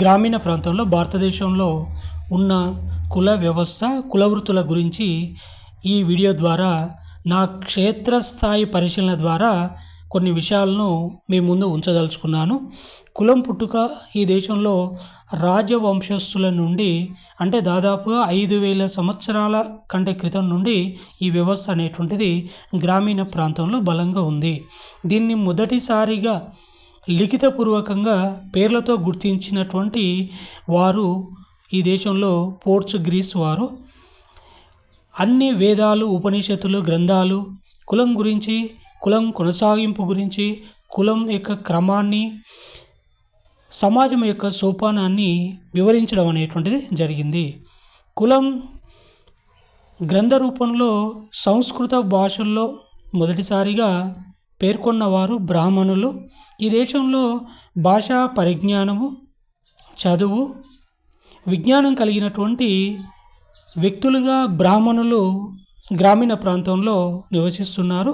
గ్రామీణ ప్రాంతంలో భారతదేశంలో ఉన్న కుల వ్యవస్థ, కుల వృత్తుల గురించి ఈ వీడియో ద్వారా నా క్షేత్రస్థాయి పరిశీలన ద్వారా కొన్ని విషయాలను మీ ముందు ఉంచదలుచుకున్నాను. కులం పుట్టుక ఈ దేశంలో రాజవంశస్థుల నుండి, అంటే దాదాపుగా 5,000 సంవత్సరాల కంటే క్రితం నుండి ఈ వ్యవస్థ అనేటువంటిది గ్రామీణ ప్రాంతంలో బలంగా ఉంది. దీన్ని మొదటిసారిగా లిఖితపూర్వకంగా పేర్లతో గుర్తించినటువంటి వారు ఈ దేశంలో పోర్చుగీస్ వారు. అన్ని వేదాలు, ఉపనిషత్తులు, గ్రంథాలు కులం గురించి, కులం కొనసాగింపు గురించి, కులం యొక్క క్రమాన్ని, సమాజం యొక్క సోపానాన్ని వివరించడం అనేటువంటిది జరిగింది. కులం గ్రంథ రూపంలో సంస్కృత భాషల్లో మొదటిసారిగా పేర్కొన్నవారు బ్రాహ్మణులు. ఈ దేశంలో భాషా పరిజ్ఞానము, చదువు, విజ్ఞానం కలిగినటువంటి వ్యక్తులుగా బ్రాహ్మణులు గ్రామీణ ప్రాంతంలో నివసిస్తున్నారు.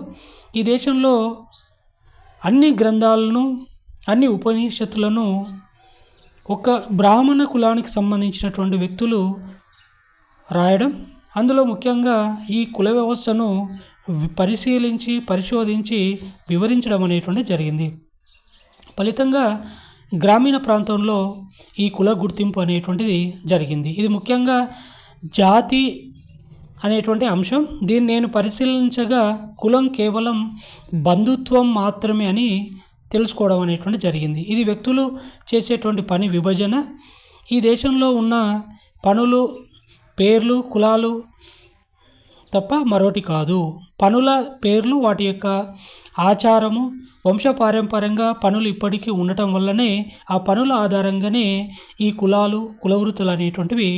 ఈ దేశంలో అన్ని గ్రంథాలను, అన్ని ఉపనిషత్తులను ఒక బ్రాహ్మణ కులానికి సంబంధించినటువంటి వ్యక్తులు రాయడం, అందులో ముఖ్యంగా ఈ కుల వ్యవస్థను పరిశీలించి, పరిశోధించి వివరించడం అనేటువంటిది జరిగింది. ఫలితంగా గ్రామీణ ప్రాంతంలో ఈ కుల గుర్తింపు అనేటువంటిది జరిగింది. ఇది ముఖ్యంగా జాతి అనేటువంటి అంశం. దీన్ని నేను పరిశీలించగా కులం కేవలం బంధుత్వం మాత్రమే అని తెలుసుకోవడం అనేటువంటి జరిగింది. ఇది వ్యక్తులు చేసేటువంటి పని విభజన. ఈ దేశంలో ఉన్న పనులు, పేర్లు, కులాలు తప్ప మరొకటి కాదు. పనుల పేర్లు, వాటి యొక్క ఆచారము, వంశపారంపర్యంగా పనులు ఇప్పటికీ ఉండటం వల్లనే ఆ పనుల ఆధారంగానే ఈ కులాలు, కుల వృత్తులు అనేటువంటివి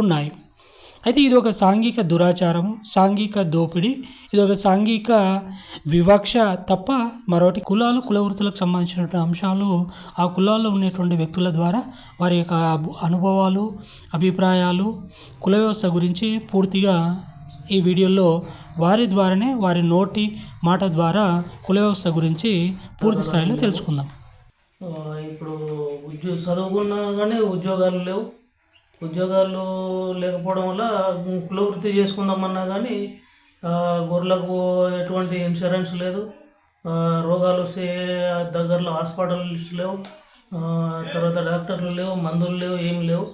ఉన్నాయి. అయితే ఇది ఒక సాంఘిక దురాచారము, సాంఘిక దోపిడీ, ఇది ఒక సాంఘిక వివక్ష తప్ప మరొకటి. కులాలు, కుల వృత్తులకు సంబంధించినటువంటి అంశాలు ఆ కులాల్లో ఉండేటువంటి వ్యక్తుల ద్వారా వారి యొక్క అనుభవాలు, అభిప్రాయాలు, కుల వ్యవస్థ గురించి పూర్తిగా ఈ వీడియోలో వారి ద్వారానే, వారి నోటి మాట ద్వారా కుల వ్యవస్థ గురించి పూర్తి స్థాయిలో తెలుసుకుందాం. ఇప్పుడు చదువుకున్నా కానీ ఉద్యోగాలు లేవు. ఉద్యోగాలు లేకపోవడం వల్ల కుల వృత్తి చేసుకుందామన్నా కానీ గొర్రెలకు ఎటువంటి ఇన్సూరెన్స్ లేదు, రోగాలు వస్తే దగ్గరలో హాస్పిటల్స్ లేవు, తర్వాత డాక్టర్లు లేవు, మందులు లేవు, ఏం లేవు.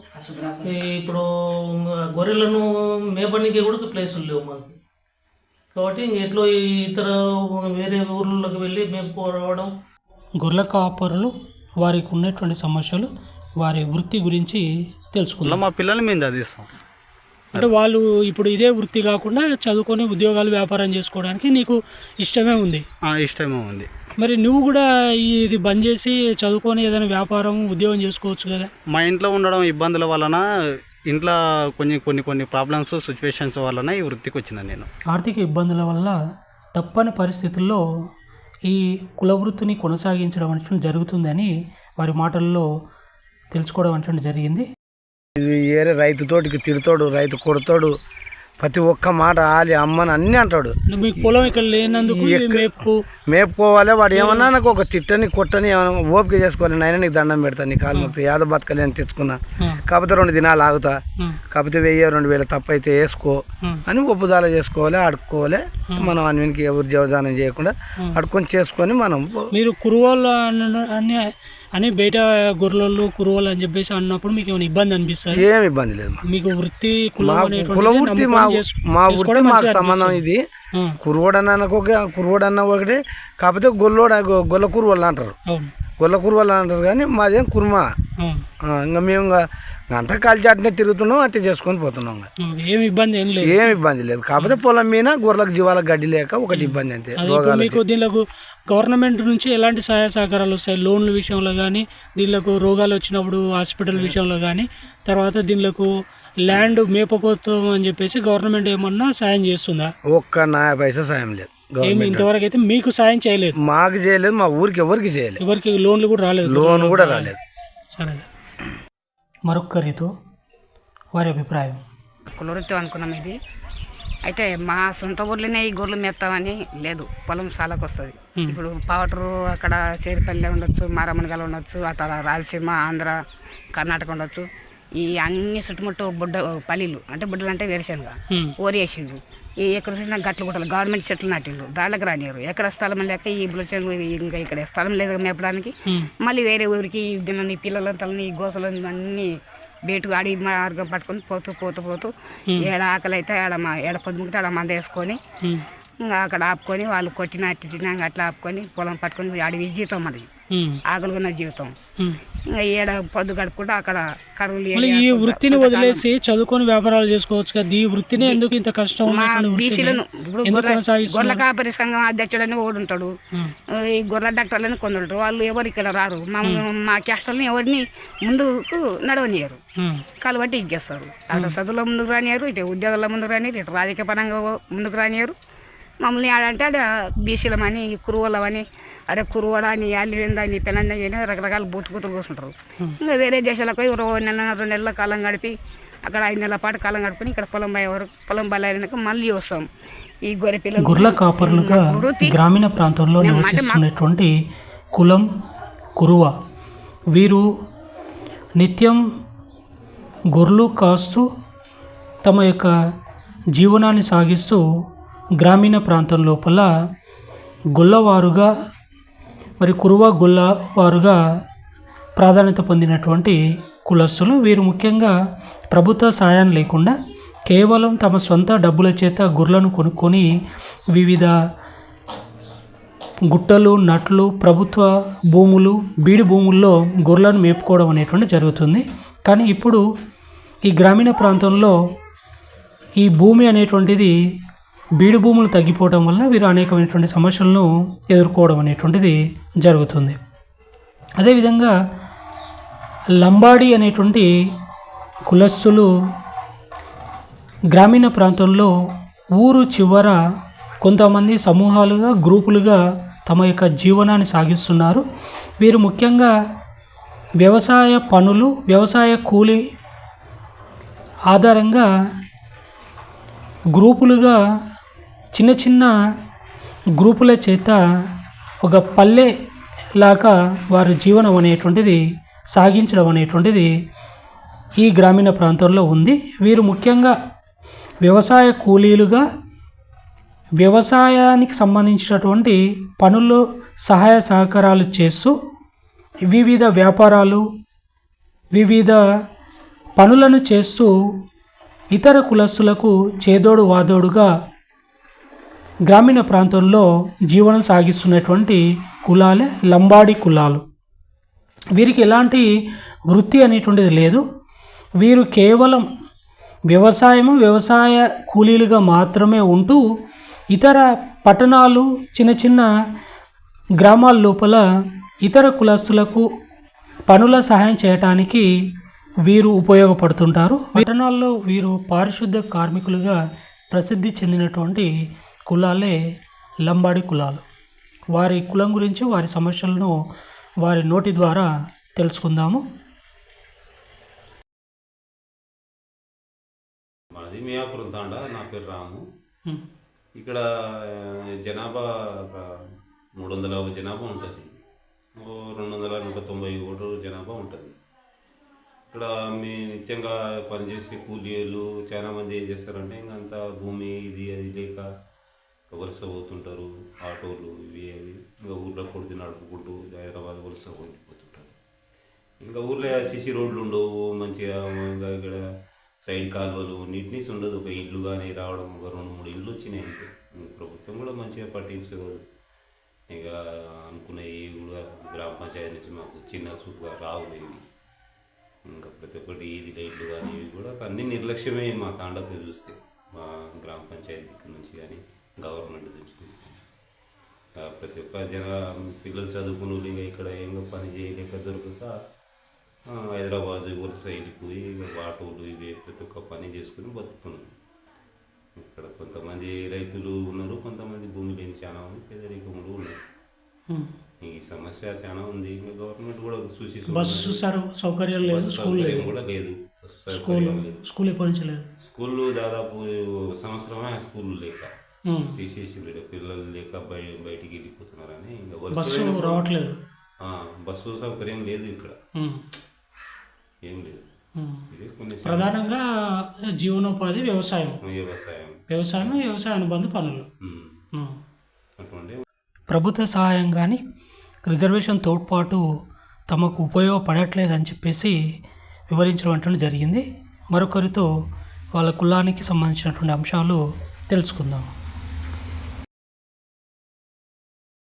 ఇప్పుడు గొర్రెలను మేపడానికి కూడా ప్లేసులు లేవు మాకు. కాబట్టి ఎట్లో ఇతర వేరే ఊర్లలోకి వెళ్ళి మేపుకోవడం. గొర్రెల కాపరులు వారికి ఉన్నటువంటి సమస్యలు, వారి వృత్తి గురించి తెలుసుకుందాం. మా పిల్లల్ని మేము చదివిస్తాం. అంటే వాళ్ళు ఇప్పుడు ఇదే వృత్తి కాకుండా చదువుకొని ఉద్యోగాలు, వ్యాపారం చేసుకోవడానికి నీకు ఇష్టమే ఉంది? ఇష్టమే ఉంది. మరి నువ్వు కూడా ఇది బంద్ చేసి చదువుకొని ఏదైనా వ్యాపారం, ఉద్యోగం చేసుకోవచ్చు కదా? మా ఇంట్లో ఉండడం ఇబ్బందుల వలన, ఇంట్లో కొన్ని ప్రాబ్లమ్స్, సిచ్యువేషన్స్ వలన ఈ వృత్తికి వచ్చిన నేను. ఆర్థిక ఇబ్బందుల వల్ల తప్పని పరిస్థితుల్లో ఈ కుల వృత్తిని కొనసాగించడం అంటే జరుగుతుందని వారి మాటల్లో తెలుసుకోవడం అంటే జరిగింది. ఇది ఏరే రైతు తోటికి తిడతాడు, రైతు కొడతాడు, ప్రతి ఒక్క మాట ఆలి అమ్మని అన్నీ అంటాడు. మీకు పొలం ఇక్కడ లేనందుకు మేపుకోవాలి. వాడు ఏమన్నా నాకు ఒక తిట్టని కొట్టని ఏమన్నా ఓపిక చేసుకోవాలి. నాయన నీకు దండం పెడతాను, నీ కాలు మొక్కి యాద బతకలే అని తెచ్చుకున్నా. కాకపోతే 2 దినాలు ఆగుతా, కాకపోతే 1000-2000 తప్పు అయితే వేసుకో అని ఒప్పుదాల చేసుకోవాలి, అడుక్కోవాలి. మనం అన్నింటికి ఎవరు జవదానం చేయకుండా అడుక్కొని చేసుకొని మనం. మీరు కురువోళ్ళు అని బయట గొర్రెలు, కురువోళ్ళు అని చెప్పేసి అన్నప్పుడు మీకు ఏమైనా ఇబ్బంది అనిపిస్తుంది? ఏమి ఇబ్బంది లేదు. మీకు వృత్తి కుల వృత్తి మా వృత్తి మాకు సంబంధం. ఇది కురువోడన్న ఒకటి, కాకపోతే గొల్ల కురువోళ్ళు అంటారు, గొల్ల కురువోళ్ళు అంటారు. కానీ మాదేం కుర్మా. ఇంకా మేము అంతా కాల్చి అట్నే తిరుగుతున్నాం, అట్టే చేసుకొని పోతున్నాం. ఏమి ఇబ్బంది లేదు. కాకపోతే పొలం మీద గొర్రెలకు జీవాలకు గడ్డి లేక ఒకటి ఇబ్బంది అంతే. మీకు దీనికి గవర్నమెంట్ నుంచి ఎలాంటి సహాయ సహకారాలు వస్తాయి? లోన్ల విషయంలో కానీ, దీనికి రోగాలు వచ్చినప్పుడు హాస్పిటల్ విషయంలో కానీ, తర్వాత దీనికి ల్యాండ్ మేపకోతం అని చెప్పేసి గవర్నమెంట్ ఏమన్నా సాయం చేస్తుందా? ఒక్క 9 పైసా సాయం లేదు. ఇంతవరకు అయితే మీకు సాయం చేయలేదు? మాకు చేయలేదు, మా ఊరికి ఎవరికి చేయలేదు. ఎవరికి లోన్లు కూడా రాలేదు? లోన్ కూడా రాలేదు. సరే, మరొకరితో వారి అభిప్రాయం. కుల వృత్తి అనుకున్నాం. ఇది అయితే మా సొంత ఊర్లోనే ఈ గొర్రెలు మేపుతామని లేదు, పొలం సాలకు వస్తుంది. ఇప్పుడు పవటరు అక్కడ చేరిపల్లి ఉండొచ్చు, మారమ్మనగల ఉండొచ్చు, ఆ తర్వాత రాయలసీమ, ఆంధ్ర, కర్ణాటక ఉండొచ్చు. ఈ అన్ని చుట్టుముట్టు పల్లీలు అంటే బుడ్డలు అంటే వేరుశనగ ఓరి వేసిండ్రు. ఈ ఎక్కడ చూసినా గట్లు గుట్టలు గవర్నమెంట్ చెట్లు నాటిండ్రు, దాళ్ళకి రానియరు. ఎక్కడ స్థలం లేక ఈ బుల్లచెలు ఇంకా ఇక్కడ స్థలం లేదు మేపడానికి, మళ్ళీ వేరే ఊరికి దీనిని పిల్లలంతని ఈ గోసలు అన్నీ బేటు అడి మార్గం పట్టుకొని పోతూ ఏడ ఆకలి అయితే ఏడ పొద్దుముకితే ఆడ మంద వేసుకొని ఇంకా అక్కడ ఆపుకొని వాళ్ళు కొట్టినా అట్లా ఆపుకొని పొలం పట్టుకొని అడివి జీవితం అది ఆకలిగా జీవితం. ఇంకా ఏడ పొద్దు గడుపుకుంటూ అక్కడ కరువులు. ఈ వృత్తిని వదిలేసి చదువుకొని వ్యాపారాలు చేసుకోవచ్చు కదా, ఈ వృత్తిని ఎందుకు ఇంత కష్టం? బీసీలను ఇప్పుడు గొర్రెల కాపరి సంఘం అధ్యక్షుడని ఓడి ఉంటాడు, ఈ గొర్రెల డాక్టర్లని కొందరు వాళ్ళు ఎవరు ఇక్కడ రారు. మా క్యాస్టర్ని ఎవరిని ముందుకు నడవనియరు, కాలు బట్టి ఇచ్చేస్తారు. అటు చదువులో ముందుకు రానియరు, ఇటు ఉద్యోగాల్లో ముందుకు రానియరు, ఇటు రాజకీయ పరంగా ముందుకు రానియరు. మమ్మల్ని ఆడంటే ఆడ బీసీలమని కురువలమని అరే కురువడా నీ అల్లిందా నీ పిల్లందా అని రకరకాల బూతులు కూర్చుంటారు. ఇంకా వేరే దేశాలకు పోయి 2 నెలల కాలం గడిపి అక్కడ 5 నెలల పాటు కాలం గడుపుకొని ఇక్కడ పొలం బయలుదేరినాక మళ్ళీ వస్తాం. ఈ గొర్రె పిల్లలు గొర్రెల కాపరులుగా గ్రామీణ ప్రాంతంలో నివసిస్తున్నటువంటి కులం కురువ వీరు నిత్యం గొర్రెలు కాస్తూ తమ యొక్క జీవనాన్ని సాగిస్తూ గ్రామీణ ప్రాంతం లోపల గొల్లవారుగా మరి కురువ గొల్లవారుగా ప్రాధాన్యత పొందినటువంటి కులస్తులు. వీరు ముఖ్యంగా ప్రభుత్వ సాయం లేకుండా కేవలం తమ సొంత డబ్బుల చేత గొర్రెలను కొనుక్కొని వివిధ గుట్టలు నట్లు ప్రభుత్వ భూములు బీడు భూముల్లో గొర్రెలను మేపుకోవడం అనేటువంటి జరుగుతుంది. కానీ ఇప్పుడు ఈ గ్రామీణ ప్రాంతంలో ఈ భూమి అనేటువంటిది బీడు భూములు తగ్గిపోవడం వల్ల వీరు అనేకమైనటువంటి సమస్యలను ఎదుర్కోవడం అనేటువంటిది జరుగుతుంది. అదేవిధంగా లంబాడి అనేటువంటి కులస్తులు గ్రామీణ ప్రాంతంలో ఊరు చివర కొంతమంది సమూహాలుగా గ్రూపులుగా తమ యొక్క జీవనాన్ని సాగిస్తున్నారు. వీరు ముఖ్యంగా వ్యవసాయ పనులు వ్యవసాయ కూలి ఆధారంగా గ్రూపులుగా చిన్న గ్రూపుల చేత ఒక పల్లె లాగా వారి జీవనం అనేటువంటిది సాగించడం అనేటువంటిది ఈ గ్రామీణ ప్రాంతంలో ఉంది. వీరు ముఖ్యంగా వ్యవసాయ కూలీలుగా వ్యవసాయానికి సంబంధించినటువంటి పనుల్లో సహాయ సహకారాలు చేస్తూ వివిధ వ్యాపారాలు వివిధ పనులను చేస్తూ ఇతర కులస్తులకు చేదోడు వాదోడుగా గ్రామీణ ప్రాంతంలో జీవనం సాగిస్తున్నటువంటి కులాలే లంబాడి కులాలు. వీరికి ఎలాంటి వృత్తి అనేటువంటిది లేదు. వీరు కేవలం వ్యవసాయ కూలీలుగా మాత్రమే ఉంటూ ఇతర పట్టణాలు చిన్న గ్రామాల లోపల ఇతర కులస్తులకు పనుల సహాయం చేయటానికి వీరు ఉపయోగపడుతుంటారు. పట్టణాల్లో వీరు పారిశుద్ధ కార్మికులుగా ప్రసిద్ధి చెందినటువంటి కులాలే లంబాడి కులాలు. వారి కులం గురించి వారి సమస్యలను వారి నోటి ద్వారా తెలుసుకుందాము. మాది మియాపురం తాండా, నా పేరు రాము. ఇక్కడ జనాభా 300 జనాభా ఉంటుంది, 290 జనాభా ఉంటుంది. ఇక్కడ మీ నిత్యంగా పనిచేసే కూలీలు చాలామంది ఏం చేస్తారంటే ఇంకంతా భూమి ఇది అది లేక వలస పోతుంటారు. ఆటోలు ఇవి అవి ఇంకా ఊళ్ళో కొడుతు నడుపుకుంటూ హైదరాబాద్ వలస పోతుంటారు. ఇంకా ఊళ్ళో సిసి రోడ్లు ఉండవు మంచిగా, ఇంకా ఇక్కడ సైడ్ కాలువలు నీట్నెస్ ఉండదు. ఒక ఇల్లు కానీ రావడం, ఒక 2-3 ఇళ్ళు వచ్చినాయి. ప్రభుత్వం కూడా మంచిగా పట్టించుకోదు. ఇక అనుకునేవి కూడా గ్రామ పంచాయతీ నుంచి మాకు చిన్న సూపుగా రావు ఇవి. ఇంకా ప్రతి ఒక్కటి ఈది లైట్లు కానీ ఇవి కూడా అన్నీ నిర్లక్ష్యమే మా తాండకు చూస్తే. మా గ్రామ పంచాయతీ నుంచి కానీ గవర్నమెంట్ నుంచి ప్రతి ఒక్క పిల్లలు చదువుకుని ఇంకా ఇక్కడ ఏం పని చేయలేక దొరకక హైదరాబాద్ వలస వెళ్ళిపోయి ఆటోలు ఇవి ప్రతి ఒక్క పని చేసుకుని బతుకుతున్నాం. ఇక్కడ కొంతమంది రైతులు ఉన్నారు, కొంతమంది భూమి లేని చాలా మంది పేదరికములు ఉన్నారు. ఈ సమస్య చాలా ఉంది. ఇంకా గవర్నమెంట్ కూడా చూసి బస్సు సౌకర్యం లేదు, స్కూల్ కూడా లేదు. సౌకర్యం లేదు. స్కూల్ ఎప్పటి నుంచి లేదు? స్కూళ్ళు దాదాపు సంవత్సరమే స్కూళ్ళు లేక తీసేసి పిల్లలు లేక బయటికి వెళ్ళిపోతున్నారని ఇంకా బస్సు రావట్లేదు. బస్సు సౌకర్యం లేదు ఇక్కడ, ఏం లేదు. ఇది కొన్ని ప్రధానంగా జీవనోపాధి వ్యవసాయం, వ్యవసాయ అనుబంధ పనులు. అటువంటి ప్రభుత్వ సహాయం కానీ రిజర్వేషన్ తోడ్పాటు తమకు ఉపయోగపడట్లేదని చెప్పేసి వివరించడం జరిగింది. మరొకరితో వాళ్ళ కులానికి సంబంధించినటువంటి అంశాలు తెలుసుకుందాం.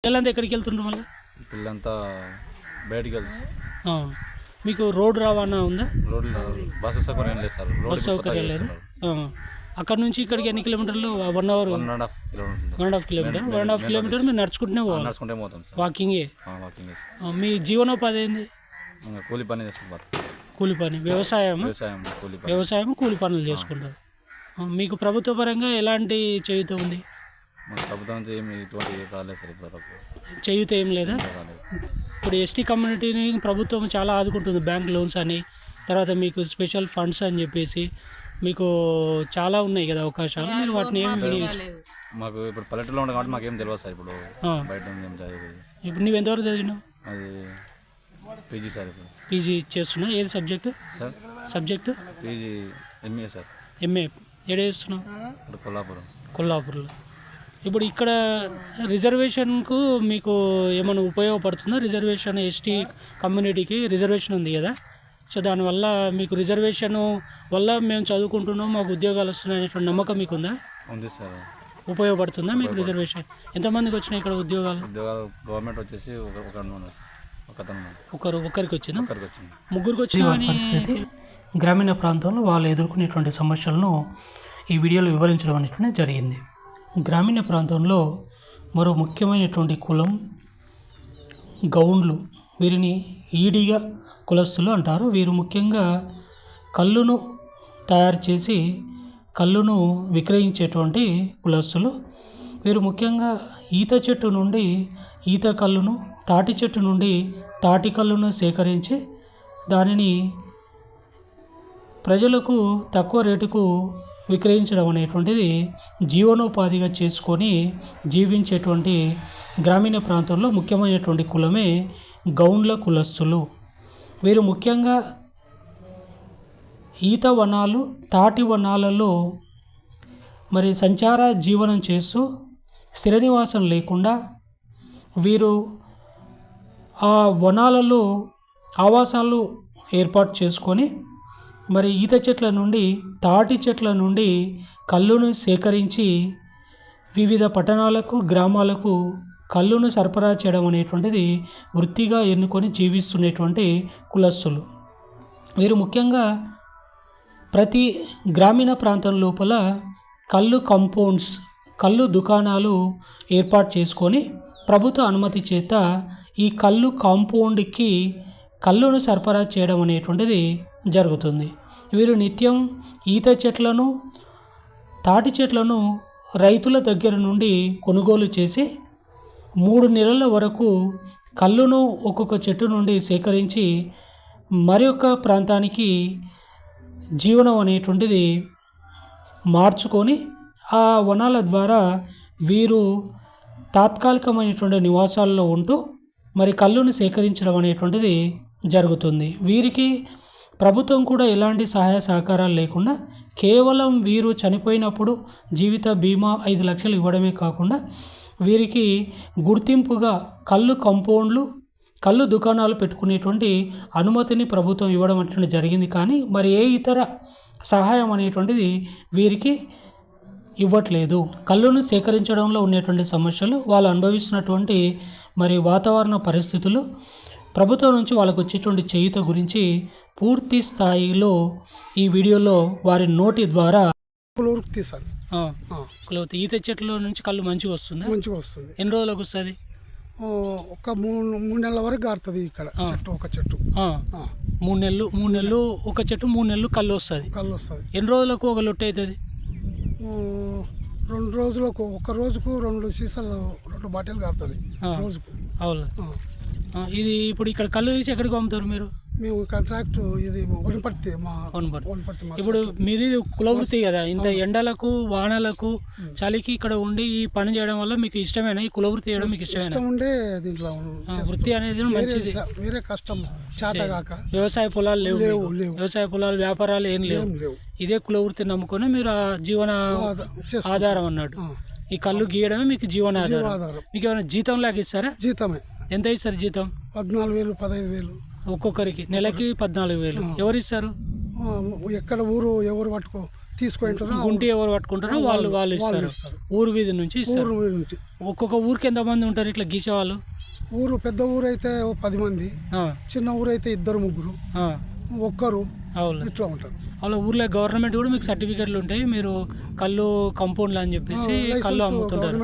పిల్లలంతా ఎక్కడికి వెళ్తుండ్రు మళ్ళీ? పిల్లంతా బయటికి వెళ్తారు. మీకు రోడ్డు రవాణా ఉందా? రోడ్లో బస్సు సౌకర్యం లేదు సార్. బస్సు సౌకర్యం లేదు. అక్కడ నుంచి ఇక్కడికి ఎన్ని కిలోమీటర్లు? 1 అవర్, 1.5 కిలోమీటర్. 1.5 కిలోమీటర్ మీరు నడుచుకుంటూనే పోవాలి? నడుచుకుంటే పోతాం సార్. వాకింగే. వాకింగ్. మీ జీవనోపాధి ఏంది? కూలి పని చేసుకుంటారు. కూలి పని, వ్యవసాయం, వ్యవసాయం కూలి పనులు చేసుకుంటారు. మీకు ప్రభుత్వ పరంగా ఎలాంటి చేయూత ఉంది? ప్రభుత్వం నుంచి ఏమి ఇటువంటి రాలేదు సార్. ఇప్పుడు చేయూత ఏం లేదా? ఇప్పుడు ఎస్టీ కమ్యూనిటీని ప్రభుత్వం చాలా ఆదుకుంటుంది, బ్యాంక్ లోన్స్ అని, తర్వాత మీకు స్పెషల్ ఫండ్స్ అని చెప్పేసి మీకు చాలా ఉన్నాయి కదా అవకాశాలు. మీరు వాటిని ఏమి మాకు ఇప్పుడు పల్లెటూరులో ఉంటాం కాబట్టి మాకేం తెలియదు సార్. ఇప్పుడు బయట ఏం చదివేది. ఇప్పుడు నువ్వు ఎంతవరకు చదివినావు? అది పీజీ సార్. ఇప్పుడు పీజీ చేస్తున్నా. ఏది subject? Sir subject PG MA sir. MA ఏడ చేస్తున్నావు? ఇప్పుడు కొల్లాపూర్లో. ఇప్పుడు ఇక్కడ రిజర్వేషన్కు మీకు ఏమైనా ఉపయోగపడుతుందా? రిజర్వేషన్ ఎస్టీ కమ్యూనిటీకి రిజర్వేషన్ ఉంది కదా, సో దానివల్ల మీకు రిజర్వేషన్ వల్ల మేము చదువుకుంటున్నాం, మాకు ఉద్యోగాలు వస్తున్నాయి అనేటువంటి నమ్మకం మీకు ఉందా? ఉంది సార్. ఉపయోగపడుతుందా మీకు రిజర్వేషన్? ఎంతమందికి వచ్చినాయి ఇక్కడ ఉద్యోగాలు? గవర్నమెంట్ వచ్చేసి ఒకరికి వచ్చిందా? వచ్చింది. ముగ్గురికి వచ్చిన పరిస్థితి. గ్రామీణ ప్రాంతంలో వాళ్ళు ఎదుర్కొనేటువంటి సమస్యలను ఈ వీడియోలో వివరించడం అనేటువంటి జరిగింది. గ్రామీణ ప్రాంతంలో మరో ముఖ్యమైనటువంటి కులం గౌండ్లు. వీరిని ఈడిగా కులస్తులు అంటారు. వీరు ముఖ్యంగా కళ్ళును తయారు చేసి కళ్ళును విక్రయించేటువంటి కులస్తులు. వీరు ముఖ్యంగా ఈత చెట్టు నుండి ఈత కళ్ళును, తాటి చెట్టు నుండి తాటి కళ్ళును సేకరించి దానిని ప్రజలకు తక్కువ రేటుకు విక్రయించడం అనేటువంటిది జీవనోపాధిగా చేసుకొని జీవించేటువంటి గ్రామీణ ప్రాంతంలో ముఖ్యమైనటువంటి కులమే గౌండ్ల కులస్తులు. వీరు ముఖ్యంగా ఈత వనాలు, తాటి వనాలలో మరి సంచార జీవనం చేస్తూ స్థిర నివాసం లేకుండా వీరు ఆ వనాలలో ఆవాసాలు ఏర్పాటు చేసుకొని మరి ఈత చెట్ల నుండి, తాటి చెట్ల నుండి కళ్ళును సేకరించి వివిధ పట్టణాలకు, గ్రామాలకు కళ్ళును సరఫరా చేయడం అనేటువంటిది వృత్తిగా ఎన్నుకొని జీవిస్తున్నటువంటి కులస్తులు. వీరు ముఖ్యంగా ప్రతి గ్రామీణ ప్రాంతం లోపల కళ్ళు కాంపౌండ్స్, కళ్ళు దుకాణాలు ఏర్పాటు చేసుకొని ప్రభుత్వ అనుమతి చేత ఈ కళ్ళు కాంపౌండ్కి కళ్ళును సరఫరా చేయడం అనేటువంటిది జరుగుతుంది. వీరు నిత్యం ఈత చెట్లను, తాటి చెట్లను రైతుల దగ్గర నుండి కొనుగోలు చేసి 3 నెలల వరకు కళ్ళును ఒక్కొక్క చెట్టు నుండి సేకరించి మరొక ప్రాంతానికి జీవనం అనేటువంటిది మార్చుకొని ఆ వనాల ద్వారా వీరు తాత్కాలికమైనటువంటి నివాసాల్లో ఉంటూ మరి కళ్ళును సేకరించడం అనేటువంటిది జరుగుతుంది. వీరికి ప్రభుత్వం కూడా ఎలాంటి సహాయ సహకారాలు లేకుండా కేవలం వీరు చనిపోయినప్పుడు జీవిత బీమా 5 లక్షలు ఇవ్వడమే కాకుండా వీరికి గుర్తింపుగా కళ్ళు కాంపౌండ్లు, కళ్ళు దుకాణాలు పెట్టుకునేటువంటి అనుమతిని ప్రభుత్వం ఇవ్వడం అనేటువంటి జరిగింది. కానీ మరి ఏ ఇతర సహాయం అనేటువంటిది వీరికి ఇవ్వట్లేదు. కళ్ళును సేకరించడంలో ఉన్నటువంటి సమస్యలు, వాళ్ళు అనుభవిస్తున్నటువంటి మరి వాతావరణ పరిస్థితులు, ప్రభుత్వం నుంచి వాళ్ళకు వచ్చేటువంటి చేయూత గురించి పూర్తి స్థాయిలో ఈ వీడియోలో వారి నోటి ద్వారా తీసాను. ఈత చెట్ల నుంచి కళ్ళు మంచిగా వస్తుంది. ఎన్ని రోజులకు వస్తుంది? ఒక 3 నెలల వరకు కారుతుంది ఇక్కడ చెట్టు, ఒక చెట్టు 3 నెలలు ఒక చెట్టు, 3 నెలలు కళ్ళు వస్తుంది. ఎన్ని రోజులకు ఒక లొట్టు అవుతుంది? 2 రోజులకు, ఒక రోజుకు 2 సీసాలు, 2 బాటిల్ కారుతుంది రోజుకు. అవును. ఇది ఇప్పుడు ఇక్కడ కళ్ళు తీసి ఎక్కడికి అమ్ముతారు మీరు? మేము కాంట్రాక్ట్ ఇది వనపర్తి మా వనపర్తి. వనపర్తి మా ఇప్పుడు మీది కులవృత్తి కదా, ఇంత ఎండలకు వానలకు చలికి ఇక్కడ ఉండి ఈ పని చేయడం వల్ల మీకు ఇష్టమేనా? ఈ కులవృత్తి చేయడం మీకు ఇష్టమేనా? ఇష్టం ఉండే దీంట్లో వృత్తి అనేది మంచిది. వేరే కష్టం చేతగాక వ్యవసాయ పొలాలు లేవు లేవు మీకు. లేవు వ్యవసాయ పొలాలు వ్యాపారాలు ఏం లేవు. లేవు ఇదే కులవృత్తి నమ్ముకొని మీరు ఆ జీవన ఆధారం అన్నట్టు. ఈ కళ్ళు గీయడమే మీకు జీవనాధారం. ఆధారం మీకు ఏమైనా జీతం లాగా ఇస్తారా? జీతమే ఎంత ఇస్తారు జీతం? 14,000 15,000 ఒక్కొక్కరికి నెలకి 14,000. ఎవరు ఇస్తారు? ఎక్కడ ఊరు ఎవరు పట్టుకో తీసుకుంటారో గుంటి ఎవరు పట్టుకుంటారో వాళ్ళు ఇస్తారు. ఊరు వీధి నుంచి ఇస్తారు. ఊరు నుంచి ఒక్కొక్క ఊరికి ఎంతమంది ఉంటారు ఇట్లా గీసేవాళ్ళు? ఊరు పెద్ద ఊరు అయితే 10 మంది, చిన్న ఊరు అయితే 2 3 ఒక్కరు ఇట్లా ఉంటారు. అలా ఊర్లో గవర్నమెంట్ కూడా మీకు సర్టిఫికెట్లు ఉంటాయి. మీరు కళ్ళు కంపౌండ్లు అని చెప్పేసి కళ్ళు అమ్ముతుంటారు.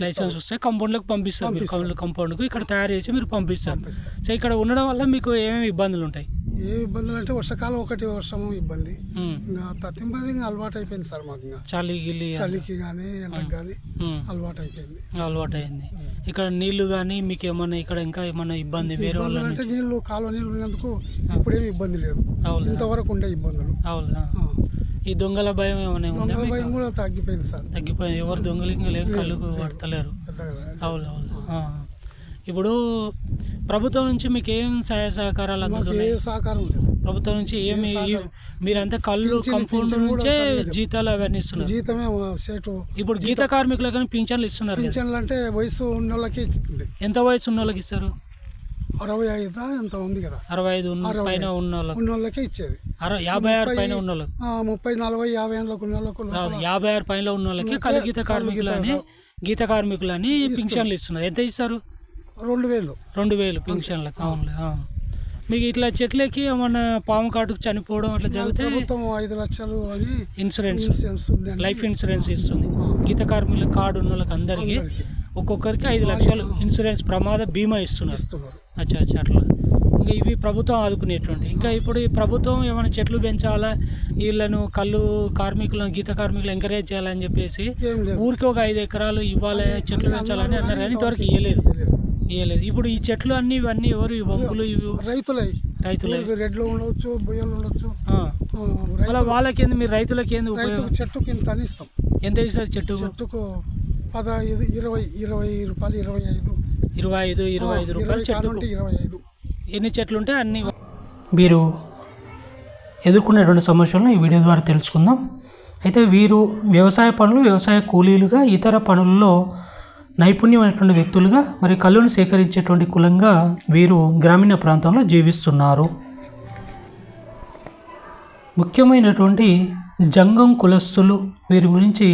లైసెన్స్ వస్తే కంపౌండ్లకు పంపిస్తారు. మీరు కళ్ళు కంపౌండ్కు ఇక్కడ తయారు చేసి మీరు పంపిస్తారు. సో ఇక్కడ ఉండడం వల్ల మీకు ఏమేమి ఇబ్బందులు ఉంటాయి? ఏ ఇబ్బందులు అంటే వర్షాకాలం ఒకటి వర్షము ఇబ్బంది, ఇంకా తత్తింపది ఇంకా అలవాటు అయిపోయింది సార్ మాకు. ఇంకా చలికి కానీ ఎండకి కానీ అలవాటు అయింది. ఇక్కడ నీళ్లు కానీ మీకు ఏమన్నా ఇక్కడ ఇంకా ఏమన్నా ఇబ్బంది వేరే వాళ్ళు అంటే నీళ్లు కాలువ నీళ్ళు ఉన్నందుకు ఇప్పుడేమి ఇబ్బంది లేదు. ఇంతవరకు ఉండే ఇబ్బందులు. ఈ దొంగల భయం ఏమైనా ఉందా? దొంగల భయం కూడా తగ్గిపోయింది సార్. తగ్గిపోయింది. ఎవరు దొంగలు ఇంకా లేక కళ్ళకు పడతలేరు. అవును. ఇప్పుడు ప్రభుత్వం నుంచి మీకు ఏం సహాయ సహకారాలు అందుతున్నాయి? సహకారం ప్రభుత్వం నుంచి ఏమి? మీరంతా కళ్ళు కంపౌండ్ నుంచే జీతాలు అవన్నీ ఇస్తున్నారు. జీతమే సేటు. ఇప్పుడు గీత కార్మికులకు కానీ పింఛన్లు ఇస్తున్నారు. పింఛన్లు అంటే వయసు ఉన్న వాళ్ళకి ఇస్తుంది. ఎంత వయసు ఉన్న వాళ్ళకి ఇస్తారు? 65 ఎంత ఉంది కదా, 65 పైన ఉన్న వాళ్ళకే ఇచ్చేది. 56 పైన ఉన్న వాళ్ళకి, 30 40 50 ఏళ్ళకు ఉన్న వాళ్ళకు, 56 పైన ఉన్న వాళ్ళకి కళ్ళు గీత కార్మికులని పింఛన్లు ఇస్తున్నారు. ఎంత ఇస్తారు? 2,000 పింఛన్లకు. అవునులే. మీకు ఇట్లా చెట్లకి ఏమన్నా పాము కాటుకు చనిపోవడం అట్లా జరిగితే 5 లక్షలు అని ఇన్సూరెన్స్ లైఫ్ ఇన్సూరెన్స్ ఇస్తుంది. గీత కార్మికుల కార్డు ఉన్న వాళ్ళకి అందరికీ ఒక్కొక్కరికి 5 లక్షలు ఇన్సూరెన్స్ ప్రమాద బీమా ఇస్తున్నారు. అచ్చా అట్లా. ఇంకా ఇవి ప్రభుత్వం ఆదుకునేటువంటి. ఇంకా ఇప్పుడు ఈ ప్రభుత్వం ఏమైనా చెట్లు పెంచాలా, వీళ్ళను కళ్ళు కార్మికులను గీత కార్మికులు ఎంకరేజ్ చేయాలని చెప్పేసి ఊరికి ఒక 5 ఎకరాలు ఇవ్వాలి చెట్లు పెంచాలని అన్నారు, కానీ ఇంతవరకు ఇవ్వలేదు. ఇప్పుడు ఈ చెట్లు అన్ని ఇవన్నీ ఎవరు? ఈ వంపులు ఇవి రైతులే. రెడ్లు ఉండొచ్చు, బొయ్యలు ఉండొచ్చు. అలా వాళ్ళకేంది? మీరు రైతులకి ఏంది ఉపయోగం? చెట్టుకి ఇంత అని ఇస్తాం. ఎంత ఇస్తారు చెట్టుకు? 15 20 రూపాయలు, 25 రూపాయలు చెట్టుకు. 25. ఎన్ని చెట్లు ఉంటే అన్ని. వీరు ఎదుర్కొనేటువంటి సమస్యలను ఈ వీడియో ద్వారా తెలుసుకుందాం. అయితే వీరు వ్యవసాయ పనులు, వ్యవసాయ కూలీలుగా, ఇతర పనుల్లో నైపుణ్యమైనటువంటి వ్యక్తులుగా, మరి కళ్ళును సేకరించేటువంటి కులంగా వీరు గ్రామీణ ప్రాంతంలో జీవిస్తున్నారు. ముఖ్యమైనటువంటి జంగం కులస్తులు వీరి గురించి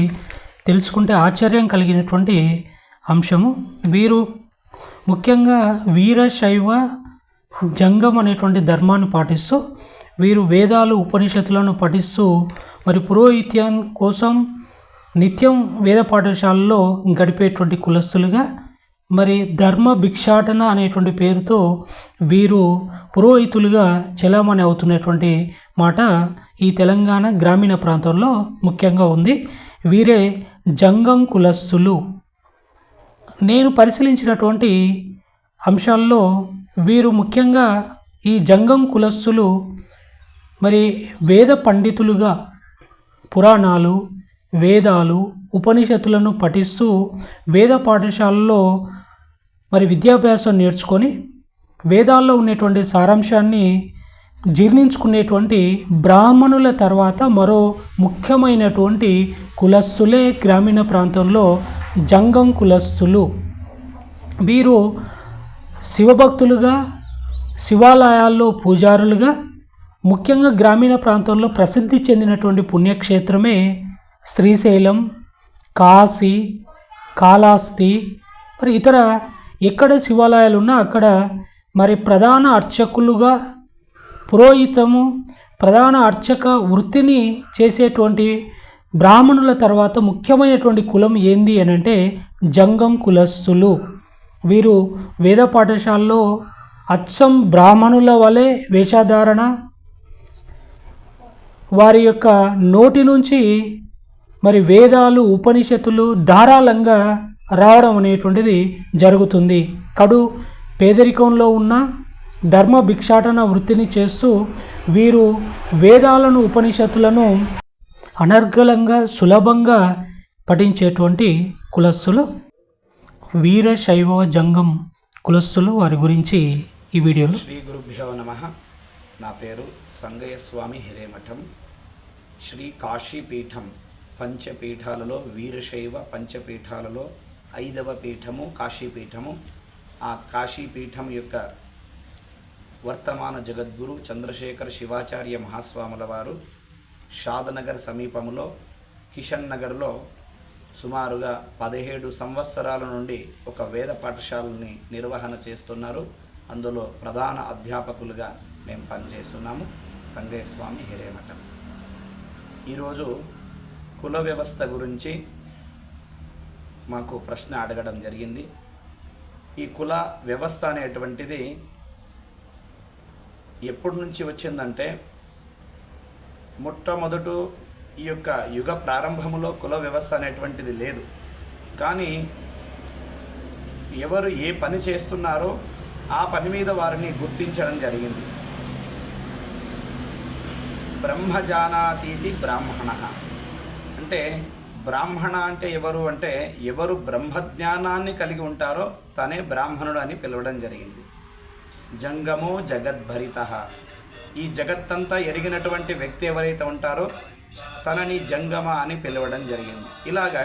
తెలుసుకుంటే ఆశ్చర్యం కలిగినటువంటి అంశము. వీరు ముఖ్యంగా వీరశైవ జంగం అనేటువంటి ధర్మాన్ని పాటిస్తూ వీరు వేదాలు, ఉపనిషత్తులను పఠిస్తూ మరి పురోహిత్యం కోసం నిత్యం వేద పాఠశాలలో గడిపేటువంటి కులస్తులుగా, మరి ధర్మ భిక్షాటన అనేటువంటి పేరుతో వీరు పురోహితులుగా చలామణి అవుతున్నటువంటి మాట ఈ తెలంగాణ గ్రామీణ ప్రాంతంలో ముఖ్యంగా ఉంది. వీరే జంగం కులస్తులు. నేను పరిశీలించినటువంటి అంశాల్లో వీరు ముఖ్యంగా ఈ జంగం కులస్తులు మరి వేద పండితులుగా పురాణాలు, వేదాలు, ఉపనిషత్తులను పఠిస్తూ వేద పాఠశాలలో మరి విద్యాభ్యాసం నేర్చుకొని వేదాల్లో ఉన్నటువంటి సారాంశాన్ని జీర్ణించుకునేటువంటి బ్రాహ్మణుల తర్వాత మరో ముఖ్యమైనటువంటి కులస్తులే గ్రామీణ ప్రాంతంలో జంగం కులస్తులు. వీరు శివభక్తులుగా, శివాలయాల్లో పూజారులుగా, ముఖ్యంగా గ్రామీణ ప్రాంతంలో ప్రసిద్ధి చెందినటువంటి పుణ్యక్షేత్రమే శ్రీశైలం, కాశీ, కాళహస్తి, మరి ఇతర ఎక్కడ శివాలయాలు ఉన్నా అక్కడ మరి ప్రధాన అర్చకులుగా పురోహితము, ప్రధాన అర్చక వృత్తిని చేసేటువంటి బ్రాహ్మణుల తర్వాత ముఖ్యమైనటువంటి కులం ఏంది అని అంటే జంగం కులస్తులు. వీరు వేద పాఠశాలలో అచ్చం బ్రాహ్మణుల వలె వేషధారణ, వారి యొక్క నోటి నుంచి మరి వేదాలు, ఉపనిషత్తులు ధారాళంగా రావడం అనేటువంటిది జరుగుతుంది. కడు పేదరికంలో ఉన్న ధర్మ భిక్షాటన వృత్తిని చేస్తూ వీరు వేదాలను ఉపనిషత్తులను అనర్గళంగా సులభంగా పఠించేటువంటి కులస్తులు వీరశైవ జంగం కులస్తులు. వారి గురించి ఈ వీడియోలో. శ్రీ గురుభ్యో నమః. నా పేరు సంగయ్య స్వామి హిరేమఠం. శ్రీ కాశీపీఠం పంచపీఠాలలో వీరశైవ పంచపీఠాలలో 5వ పీఠము కాశీపీఠము. ఆ కాశీపీఠం యొక్క వర్తమాన జగద్గురు చంద్రశేఖర శివాచార్య మహాస్వాముల వారు షాద్నగర్ సమీపంలో కిషన్ నగర్లో సుమారుగా 17 సంవత్సరాల నుండి ఒక వేద పాఠశాలని నిర్వహణ చేస్తున్నారు. అందులో ప్రధాన అధ్యాపకులుగా మేము పనిచేస్తున్నాము. సంగయ్య స్వామి హిరేమఠం. ఈరోజు కుల వ్యవస్థ గురించి మాకు ప్రశ్న అడగడం జరిగింది. ఈ కుల వ్యవస్థ అనేటువంటిది ఎప్పటి నుంచి వచ్చిందంటే, మొట్టమొదట ఈ యొక్క యుగ ప్రారంభంలో కుల వ్యవస్థ అనేటువంటిది లేదు. కానీ ఎవరు ఏ పని చేస్తున్నారో ఆ పని మీద వారిని గుర్తించడం జరిగింది. బ్రహ్మజానాతీతి బ్రాహ్మణ అంటే, బ్రాహ్మణ అంటే ఎవరు అంటే, ఎవరు బ్రహ్మజ్ఞానాన్ని కలిగి ఉంటారో తనే బ్రాహ్మణుడు అని పిలవడం జరిగింది. జంగమో జగద్భరిత, ఈ జగత్తంతా ఎరిగినటువంటి వ్యక్తి ఎవరైతే ఉంటారో తనని జంగమ అని పిలవడం జరిగింది. ఇలాగా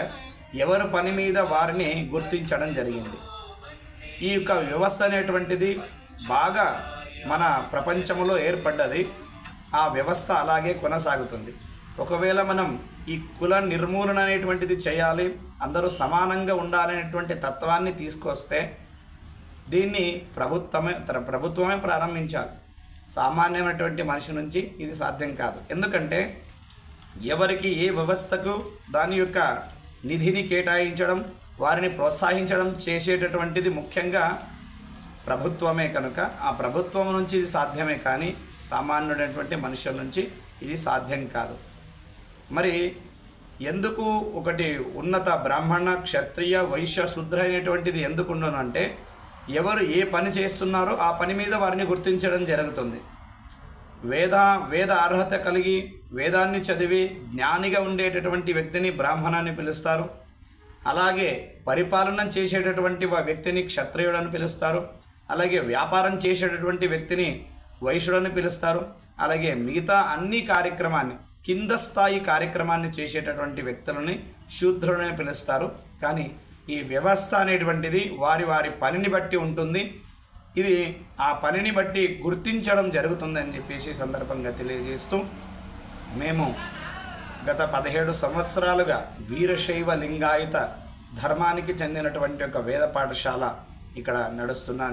ఎవరు పని మీద వారిని గుర్తించడం జరిగింది. ఈ యొక్క వ్యవస్థ అనేటువంటిది బాగా మన ప్రపంచంలో ఏర్పడ్డది. ఆ వ్యవస్థ అలాగే కొనసాగుతుంది. ఒకవేళ మనం ఈ కుల నిర్మూలన అనేటువంటిది చేయాలి, అందరూ సమానంగా ఉండాలనేటువంటి తత్వాన్ని తీసుకొస్తే దీన్ని ప్రభుత్వమే ప్రారంభించాలి. సామాన్యమైనటువంటి మనిషి నుంచి ఇది సాధ్యం కాదు. ఎందుకంటే ఎవరికి ఏ వ్యవస్థకు దాని యొక్క నిధిని కేటాయించడం, వారిని ప్రోత్సహించడం చేసేటటువంటిది ముఖ్యంగా ప్రభుత్వమే. కనుక ఆ ప్రభుత్వం నుంచి ఇది సాధ్యమే, కానీ సామాన్యుడైనటువంటి మనుషుల నుంచి ఇది సాధ్యం కాదు. మరి ఎందుకు ఒకటి ఉన్నత బ్రాహ్మణ క్షత్రియ వైశ్య శూద్ర అనేటువంటిది ఎందుకు ఉండను అంటే, ఎవరు ఏ పని చేస్తున్నారో ఆ పని మీద వారిని గుర్తించడం జరుగుతుంది. వేద అర్హత కలిగి వేదాన్ని చదివి జ్ఞానిగా ఉండేటటువంటి వ్యక్తిని బ్రాహ్మణాన్ని పిలుస్తారు. అలాగే పరిపాలన చేసేటటువంటి వ్యక్తిని క్షత్రియుడని పిలుస్తారు. అలాగే వ్యాపారం చేసేటటువంటి వ్యక్తిని వైశ్యుడని పిలుస్తారు. అలాగే మిగతా అన్ని కార్యక్రమాన్ని, కింద స్థాయి కార్యక్రమాన్ని చేసేటటువంటి వ్యక్తులని శూద్రుడని పిలుస్తారు. కానీ ఈ వ్యవస్థ అనేటువంటిది వారి వారి పనిని బట్టి ఉంటుంది. ఇది ఆ పనిని బట్టి గుర్తించడం జరుగుతుందని చెప్పేసి సందర్భంగా తెలియజేస్తూ, మేము గత 17 సంవత్సరాలుగా వీరశైవ లింగాయత ధర్మానికి చెందినటువంటి ఒక వేద పాఠశాల ఇక్కడ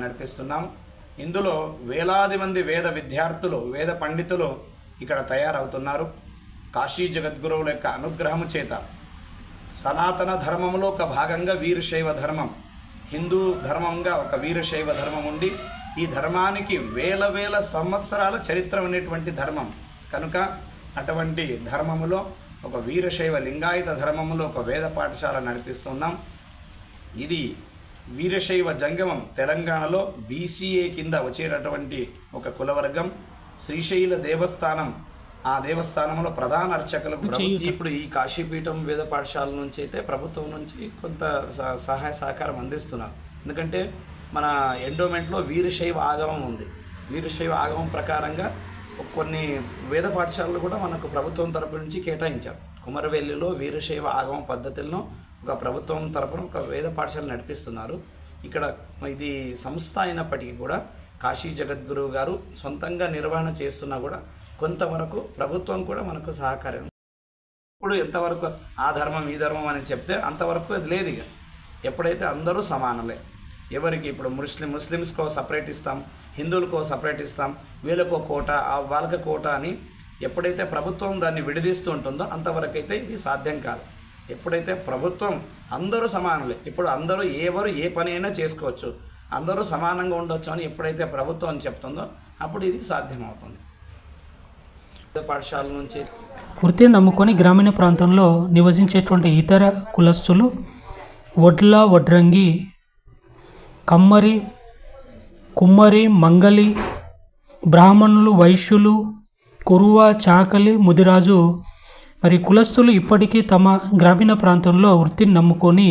నడిపిస్తున్నాం. ఇందులో వేలాది మంది వేద విద్యార్థులు, వేద పండితులు ఇక్కడ తయారవుతున్నారు. కాశీ జగద్గురువుల యొక్క అనుగ్రహము చేత సనాతన ధర్మంలో ఒక భాగంగా వీరశైవ ధర్మం, హిందూ ధర్మంగా ఒక వీరశైవ ధర్మం ఉండి, ఈ ధర్మానికి వేల సంవత్సరాల చరిత్ర ఉన్నటువంటి ధర్మం కనుక అటువంటి ధర్మములో ఒక వీరశైవ లింగాయత ధర్మములో ఒక వేద పాఠశాల నడిపిస్తున్నాం. ఇది వీరశైవ జంగమం తెలంగాణలో BCA కింద వచ్చేటటువంటి ఒక కులవర్గం. శ్రీశైల దేవస్థానం, ఆ దేవస్థానంలో ప్రధాన అర్చకులు. ఇప్పుడు ఈ కాశీపీఠం వేద పాఠశాల నుంచి అయితే ప్రభుత్వం నుంచి కొంత సహాయ సహకారం అందిస్తున్నారు. ఎందుకంటే మన ఎండోమెంట్లో వీరశైవ ఆగమం ఉంది. వీరశైవ ఆగమం ప్రకారంగా కొన్ని వేద పాఠశాలలు కూడా మనకు ప్రభుత్వం తరపు నుంచి కేటాయించారు. కుమరవెల్లిలో వీరశైవ ఆగమం పద్ధతులను ఒక ప్రభుత్వం తరపున ఒక వేద పాఠశాల నడిపిస్తున్నారు. ఇక్కడ ఇది సంస్థ అయినప్పటికీ కూడా కాశీ జగద్గురువు గారు సొంతంగా నిర్వహణ చేస్తున్నా కూడా కొంతవరకు ప్రభుత్వం కూడా మనకు సహకారం. ఇప్పుడు ఎంతవరకు ఆ ధర్మం ఈ ధర్మం అని చెప్తే అంతవరకు అది లేదు. ఇక ఎప్పుడైతే అందరూ సమానలే, ఎవరికి ఇప్పుడు ముస్లిమ్స్కో సపరేట్ ఇస్తాం, హిందువులకో సపరేట్ ఇస్తాం, వీళ్ళకో కోట వాళ్ళకి కోట అని ఎప్పుడైతే ప్రభుత్వం దాన్ని విడదీస్తూ ఉంటుందో అంతవరకు అయితే ఇది సాధ్యం కాదు. ఎప్పుడైతే ప్రభుత్వం అందరూ సమానులే, ఇప్పుడు అందరూ ఎవరు ఏ పని అయినా చేసుకోవచ్చు, అందరూ సమానంగా ఉండొచ్చు అని ఎప్పుడైతే ప్రభుత్వం చెప్తుందో అప్పుడు ఇది సాధ్యమవుతుంది. పాఠశాల నుంచి వృత్తిని నమ్ముకొని గ్రామీణ ప్రాంతంలో నివసించేటువంటి ఇతర కులస్తులు వడ్ల, వడ్రంగి, కమ్మరి, కుమ్మరి, మంగలి, బ్రాహ్మణులు, వైశ్యులు, కురువ, చాకలి, ముదిరాజు మరి కులస్తులు ఇప్పటికీ తమ గ్రామీణ ప్రాంతంలో వృత్తిని నమ్ముకొని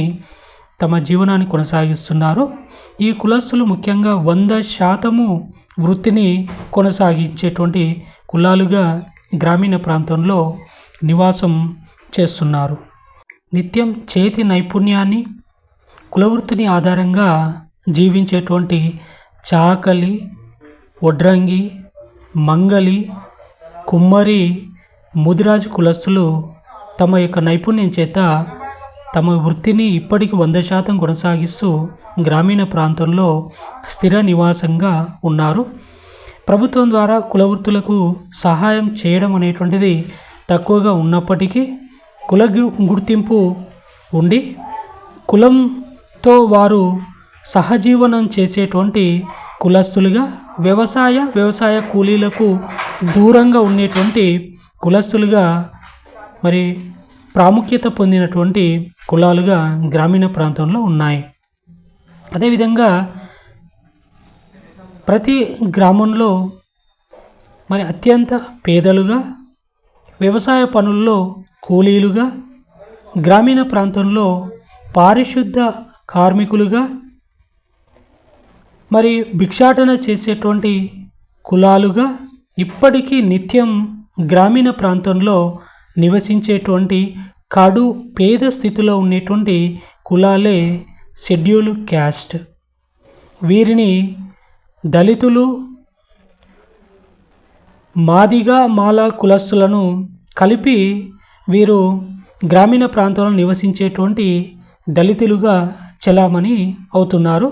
తమ జీవనాన్ని కొనసాగిస్తున్నారు. ఈ కులస్తులు ముఖ్యంగా 100% వృత్తిని కొనసాగించేటువంటి కులాలుగా గ్రామీణ ప్రాంతంలో నివాసం చేస్తున్నారు. నిత్యం చేతి నైపుణ్యాన్ని, కులవృత్తిని ఆధారంగా జీవించేటువంటి చాకలి, వడ్రంగి, మంగలి, కుమ్మరి, ముదిరాజు కులస్తులు తమ యొక్క నైపుణ్యం చేత తమ వృత్తిని ఇప్పటికీ 100% కొనసాగిస్తూ గ్రామీణ ప్రాంతంలో స్థిర నివాసంగా ఉన్నారు. ప్రభుత్వం ద్వారా కులవృత్తులకు సహాయం చేయడం అనేటువంటిది తక్కువగా ఉన్నప్పటికీ కుల గుర్తింపు ఉండి కులంతో వారు సహజీవనం చేసేటువంటి కులస్తులుగా వ్యవసాయ కూలీలకు దూరంగా ఉండేటువంటి కులస్తులుగా మరి ప్రాముఖ్యత పొందినటువంటి కులాలుగా గ్రామీణ ప్రాంతంలో ఉన్నాయి. అదేవిధంగా ప్రతి గ్రామంలో మరి అత్యంత పేదలుగా, వ్యవసాయ పనుల్లో కూలీలుగా, గ్రామీణ ప్రాంతంలో పారిశుద్ధ కార్మికులుగా, మరి భిక్షాటన చేసేటువంటి కులాలుగా ఇప్పటికీ నిత్యం గ్రామీణ ప్రాంతంలో నివసించేటువంటి కడు పేద స్థితిలో ఉండేటువంటి కులాలే షెడ్యూల్ క్యాస్ట్. వీరిని దళితులు, మాదిగ, మాల కులస్తులను కలిపి వీరు గ్రామీణ ప్రాంతంలో నివసించేటువంటి దళితులుగా చలామణి అవుతున్నారు.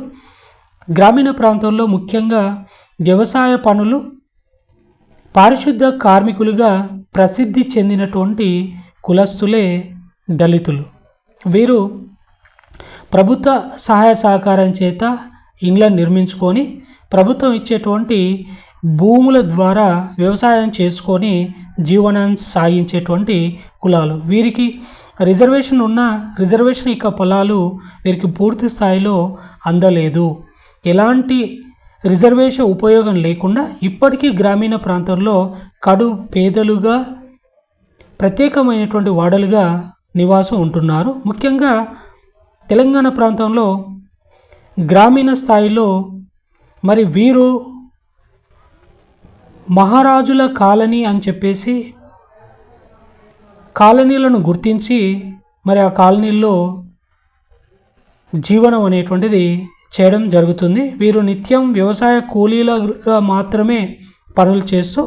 గ్రామీణ ప్రాంతంలో ముఖ్యంగా వ్యవసాయ పనులు, పారిశుద్ధ కార్మికులుగా ప్రసిద్ధి చెందినటువంటి కులస్తులే దళితులు. వీరు ప్రభుత్వ సహాయ సహకారం చేత ఇండ్లను నిర్మించుకొని ప్రభుత్వం ఇచ్చేటువంటి భూముల ద్వారా వ్యవసాయం చేసుకొని జీవనాన్ని సాగించేటువంటి కులాలు. వీరికి రిజర్వేషన్ ఉన్న రిజర్వేషన్ యొక్క పొలాలు వీరికి పూర్తి స్థాయిలో అందలేదు. ఎలాంటి రిజర్వేషన్ ఉపయోగం లేకుండా ఇప్పటికీ గ్రామీణ ప్రాంతంలో కడు పేదలుగా, ప్రత్యేకమైనటువంటి వాడలుగా నివాసం ఉంటున్నారు. ముఖ్యంగా తెలంగాణ ప్రాంతంలో గ్రామీణ స్థాయిలో మరి వీరు మహారాజుల కాలనీ అని చెప్పేసి కాలనీలను గుర్తించి మరి ఆ కాలనీల్లో జీవనం అనేటువంటిది చేయడం జరుగుతుంది. వీరు నిత్యం వ్యవసాయ కూలీలుగా మాత్రమే పనులు చేస్తూ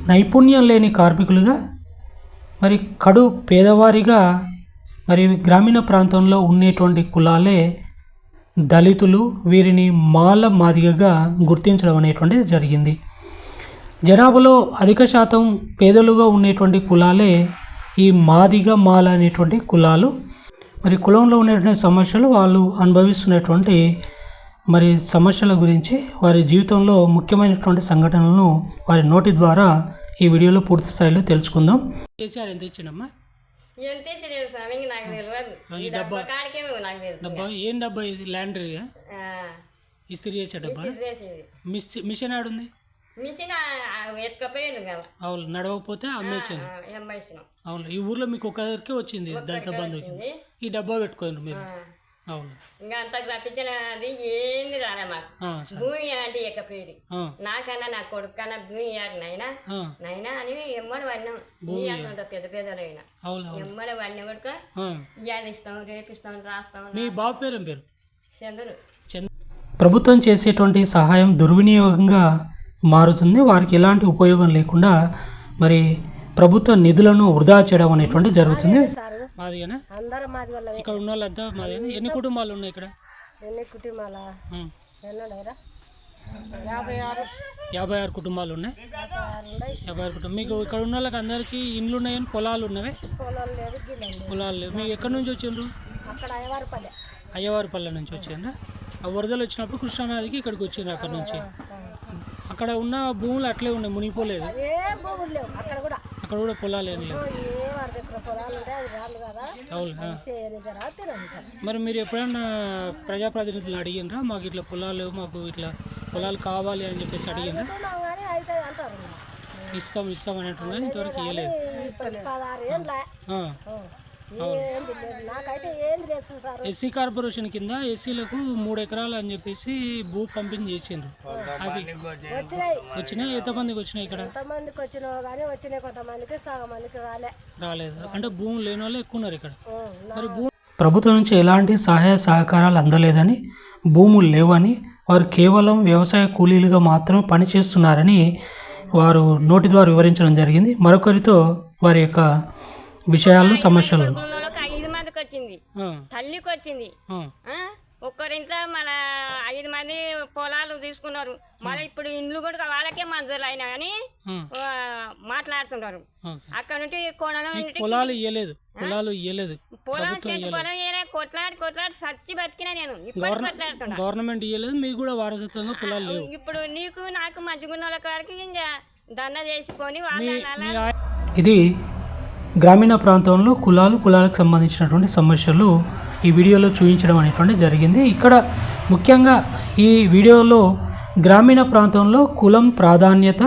నైపుణ్యం లేని కార్మికులుగా, మరి కడు పేదవారిగా మరి గ్రామీణ ప్రాంతంలో ఉండేటువంటి కులాలే దళితులు. వీరిని మాల, మాదిగగా గుర్తించడం అనేటువంటిది జరిగింది. జనాభాలో అధిక శాతం పేదలుగా ఉండేటువంటి కులాలే ఈ మాదిగ, మాల అనేటువంటి కులాలు. మరి కులంలో ఉండేటువంటి సమస్యలు, వాళ్ళు అనుభవిస్తున్నటువంటి మరి సమస్యల గురించి, వారి జీవితంలో ముఖ్యమైనటువంటి సంఘటనలను వారి నోటి ద్వారా ఈ వీడియోలో పూర్తి స్థాయిలో తెలుసుకుందాం. కేసీఆర్ ఎంత ఇచ్చిందమ్మా? ఈ డబ్బా ఏం డబ్బా ఇది? ల్యాండరీ ఇస్త్రీ చేసే డబ్బా? మిషన్ ఆడుంది, అవును, నడవకపోతే అమ్మేసాను. అవును, ఈ ఊర్లో మీకు ఒకరికే వచ్చింది దళిత బంధు వచ్చింది. ఈ డబ్బా పెట్టుకోండి మీరు. అవును, ఇంకా అంత తప్పించినది ఏంది రాలే మాకు. భూమి అంటే ఇకపోయేది నాకన్నా నా కొడుకు కన్నా భూమి ఇయ్యారు నైనా అని ఎమ్మడి వన్నాం. పెద్ద పెద్దలైనా ఎమ్మడి వన్నీ కొడుక ఇయ్యాలి ఇస్తాం, రేపిస్తాం, రాస్తాం. మీ బాబు పేరు ఏం పేరు? చంద్రుడు. ప్రభుత్వం చేసేటువంటి సహాయం దుర్వినియోగంగా మారుతుంది. వారికి ఎలాంటి ఉపయోగం లేకుండా మరి ప్రభుత్వ నిధులను వృధా చేయడం అనేటువంటి జరుగుతుంది. మాదిగానే ఇక్కడ ఉన్న వాళ్ళంతా మాదిగానే. ఎన్ని కుటుంబాలు ఉన్నాయి ఇక్కడ? 56 కుటుంబాలు ఉన్నాయి. 56 కుటుంబం. మీకు ఇక్కడ ఉన్న వాళ్ళకి అందరికీ ఇండ్లు ఉన్నాయని పొలాలు ఉన్నవే? పొలాలు లేవు. మీకు ఎక్కడి నుంచి వచ్చిండ్రు? అయ్యవారిపల్లె నుంచి వచ్చిండ్రా? ఆ వరదలు వచ్చినప్పుడు కృష్ణానదికి ఇక్కడికి వచ్చిండ్రు. అక్కడ నుంచి అక్కడ ఉన్న భూములు అట్లే ఉన్నాయి, మునిగిపోలేదు. అక్కడ కూడా పొలాలు ఏం లేవు. అవును. మరి మీరు ఎప్పుడైనా ప్రజాప్రతినిధులను అడిగినరా? మాకు ఇట్లా పొలాలు, మాకు ఇట్లా పొలాలు కావాలి అని చెప్పేసి అడిగినరా? ఇస్తాం అనేట్టున్నా ఇంతవరకు ఇవ్వలేదు. ఎస్సీ కార్పొరేషన్ కింద ఎస్సీలకు 3 ఎకరాలు అని చెప్పేసి భూ పంపిణీ చేసిండ్రు. అవి వచ్చినాయి. ఎంతమందికి వచ్చినాయి? ఇక్కడ రాలేదు. అంటే భూములు లేని వాళ్ళు ఎక్కువ ఉన్నారు ఇక్కడ. మరి ప్రభుత్వం నుంచి ఎలాంటి సహాయ సహకారాలు అందలేదని, భూములు లేవని, వారు కేవలం వ్యవసాయ కూలీలుగా మాత్రమే పనిచేస్తున్నారని వారు నోటి ద్వారా వివరించడం జరిగింది. మరొకరితో వారి యొక్క విషయాలు, సమస్యలు. 5 మందికి వచ్చింది, తల్లికి వచ్చింది. ఒక్కరింట్లో మన 5 మంది పొలాలు తీసుకున్నారు. మళ్ళీ ఇప్పుడు ఇండ్లు కూడా వాళ్ళకే మంజూరు అయినా అని మాట్లాడుతున్నారు. అక్కడ నుండి పొలాలు ఇవ్వలేదు. పొలం కొట్లాడి సచ్చి బతికినా నేను. గవర్నమెంట్ ఇవ్వలేదు, మీకు కూడా వారసత్వంగా పొలాలు లేవు. ఇప్పుడు నీకు నాకు మంచిగున్న కాడికి ఇంకా దండ చేసుకొని ఇది గ్రామీణ ప్రాంతంలో కులాలకు సంబంధించినటువంటి సమస్యలు ఈ వీడియోలో చూపించడం అనేటువంటి జరిగింది. ఇక్కడ ముఖ్యంగా ఈ వీడియోలో గ్రామీణ ప్రాంతంలో కులం ప్రాధాన్యత,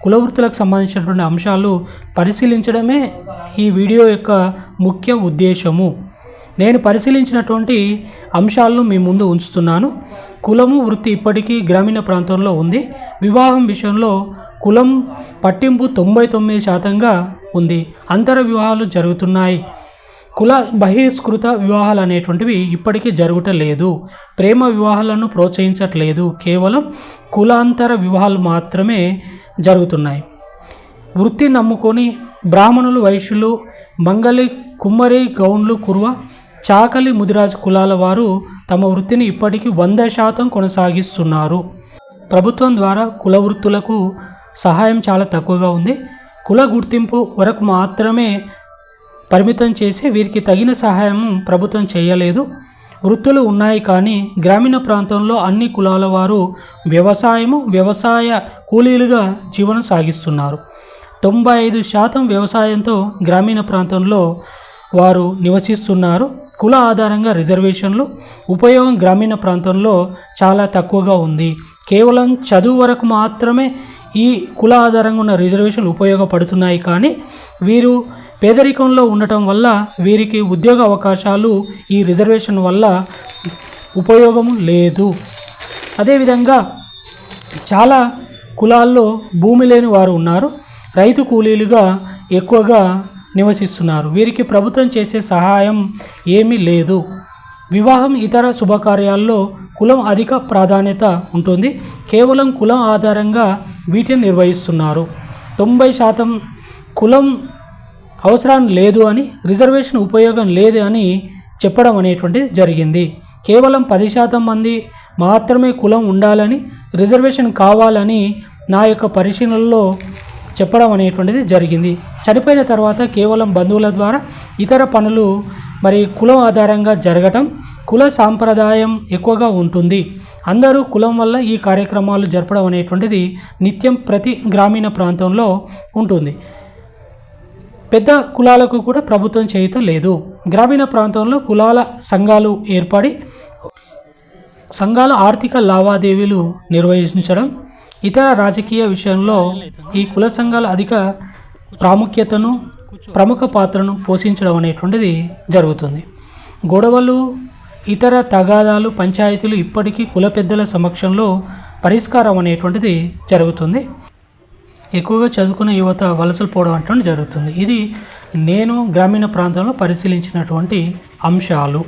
కుల వృత్తులకు సంబంధించినటువంటి అంశాలు పరిశీలించడమే ఈ వీడియో యొక్క ముఖ్య ఉద్దేశము. నేను పరిశీలించినటువంటి అంశాలను మీ ముందు ఉంచుతున్నాను. కులము వృత్తి ఇప్పటికీ గ్రామీణ ప్రాంతంలో ఉంది. వివాహం విషయంలో కులం పట్టింపు 99% ఉంది. అంతర వివాహాలు జరుగుతున్నాయి. కుల బహిష్కృత వివాహాలు అనేటువంటివి ఇప్పటికీ జరుగుటలేదు. ప్రేమ వివాహాలను ప్రోత్సహించట్లేదు. కేవలం కులాంతర వివాహాలు మాత్రమే జరుగుతున్నాయి. వృత్తి నమ్ముకొని బ్రాహ్మణులు, వైశ్యులు, మంగలి, కుమ్మరి, గౌండ్లు, కుర్వ, చాకలి, ముదిరాజు కులాల వారు తమ వృత్తిని ఇప్పటికీ 100% కొనసాగిస్తున్నారు. ప్రభుత్వం ద్వారా కుల వృత్తులకు సహాయం చాలా తక్కువగా ఉంది. కుల గుర్తింపు వరకు మాత్రమే పరిమితం చేసి వీరికి తగిన సహాయం ప్రభుత్వం చేయలేదు. వృత్తులు ఉన్నాయి కానీ గ్రామీణ ప్రాంతంలో అన్ని కులాల వారు వ్యవసాయ కూలీలుగా జీవనం సాగిస్తున్నారు. 95% వ్యవసాయంతో గ్రామీణ ప్రాంతంలో వారు నివసిస్తున్నారు. కుల ఆధారంగా రిజర్వేషన్లు ఉపయోగం గ్రామీణ ప్రాంతంలో చాలా తక్కువగా ఉంది. కేవలం చదువు వరకు మాత్రమే ఈ కుల ఆధారంగా ఉన్న రిజర్వేషన్లు ఉపయోగపడుతున్నాయి. కానీ వీరు పేదరికంలో ఉండటం వల్ల వీరికి ఉద్యోగ అవకాశాలు ఈ రిజర్వేషన్ వల్ల ఉపయోగం లేదు. అదేవిధంగా చాలా కులాల్లో భూమి లేని వారు ఉన్నారు. రైతు కూలీలుగా ఎక్కువగా నివసిస్తున్నారు. వీరికి ప్రభుత్వం చేసే సహాయం ఏమీ లేదు. వివాహం, ఇతర శుభకార్యాల్లో కులం అధిక ప్రాధాన్యత ఉంటుంది. కేవలం కులం ఆధారంగా వీటిని నిర్వహిస్తున్నారు. 90% కులం అవసరం లేదు అని, రిజర్వేషన్ ఉపయోగం లేదు అని చెప్పడం అనేటువంటిది జరిగింది. కేవలం 10% మంది మాత్రమే కులం ఉండాలని, రిజర్వేషన్ కావాలని నా యొక్క పరిశీలనలో చెప్పడం అనేటువంటిది జరిగింది. చనిపోయిన తర్వాత కేవలం బంధువుల ద్వారా ఇతర పనులు కులం ఆధారంగా జరగటం, కుల సాంప్రదాయం ఎక్కువగా ఉంటుంది. అందరూ కులం వల్ల ఈ కార్యక్రమాలు జరపడం అనేటువంటిది నిత్యం ప్రతి గ్రామీణ ప్రాంతంలో ఉంటుంది. పెద్ద కులాలకు కూడా ప్రభుత్వం చేయుత లేదు. గ్రామీణ ప్రాంతంలో కులాల సంఘాలు ఏర్పడి సంఘాల ఆర్థిక లావాదేవీలు నిర్వహించడం, ఇతర రాజకీయ విషయంలో ఈ కుల సంఘాలు అధిక ప్రాముఖ్యతను, ప్రముఖ పాత్రను పోషించడం అనేటువంటిది జరుగుతుంది. గొడవలు, ఇతర తగాదాలు, పంచాయతీలు ఇప్పటికీ కుల పెద్దల సమక్షంలో పరిష్కారం అనేటువంటిది జరుగుతుంది. ఎక్కువగా చదువుకున్న యువత వలసలు పోవడం అనేటువంటి జరుగుతుంది. ఇది నేను గ్రామీణ ప్రాంతంలో పరిశీలించినటువంటి అంశాలు.